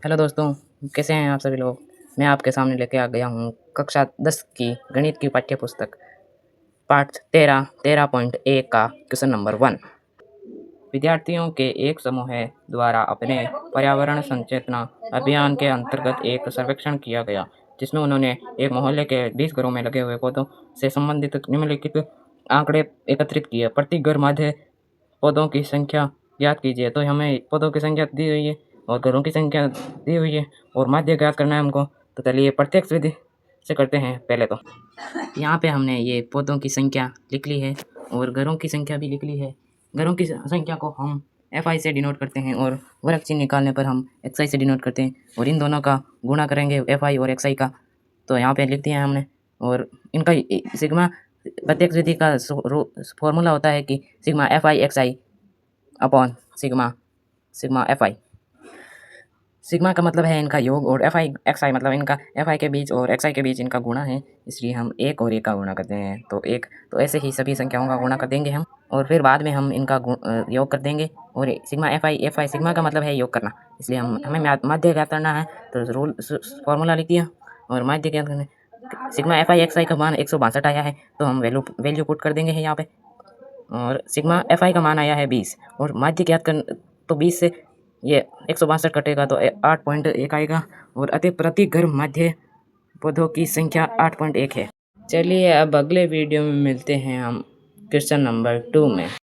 Hello दोस्तों, कैसे हैं आप सभी लोग। मैं आपके सामने लेके आ गया हूँ कक्षा 10 की गणित की पाठ्य पुस्तक पाठ 13.1 का क्वेश्चन नंबर 1। विद्यार्थियों के एक समूह द्वारा अपने पर्यावरण सचेतना अभियान के अंतर्गत एक सर्वेक्षण किया गया, जिसमें उन्होंने एक मोहल्ले के 20 घरों में लगे हुए पौधों से संबंधित निम्नलिखित आंकड़े एकत्रित किए। प्रति घर मध्य पौधों की संख्या ज्ञात कीजिए। तो हमें पौधों की संख्या दी हुई है और घरों की संख्या दी हुई है और माध्य ज्ञात करना है हमको। तो चलिए प्रत्यक्ष विधि से करते हैं। पहले तो यहाँ पे हमने ये पौधों की संख्या लिख ली है और घरों की संख्या भी लिख ली है। घरों की संख्या को हम FI से डिनोट करते हैं और वर्ग चिन्ह निकालने पर हम XI से डिनोट करते हैं और इन दोनों का गुणा करेंगे FI और XI का। तो यहाँ पे लिख दिया है हमने। और इनका सिग्मा प्रत्यक्ष विधि का फॉर्मूला होता है कि sigma FI XI upon sigma FI। Sigma का मतलब है इनका योग और FI XI मतलब इनका FI के बीच और XI के बीच इनका गुणा है, इसलिए हम एक और एक का गुणा करते हैं। तो ऐसे ही सभी संख्याओं का गुणा कर देंगे हम और फिर बाद में हम इनका योग कर देंगे। और सिग्मा FI सिग्मा का मतलब है योग करना, इसलिए हमें माध्य ज्ञात करना है। तो रूल फॉर्मूला लिख दिया और माध्य ज्ञात करने सिग्मा FI XI का मान 162 आया है, तो हम वैल्यू पुट कर देंगे यहाँ पे। और सिग्मा FI का मान आया है 20 और माध्य ज्ञात कर तो 20 से ये 162 कटेगा तो 8.1 आएगा और अतः प्रति घर मध्य पौधों की संख्या 8.1 है। चलिए अब अगले वीडियो में मिलते हैं हम क्वेश्चन नंबर 2 में।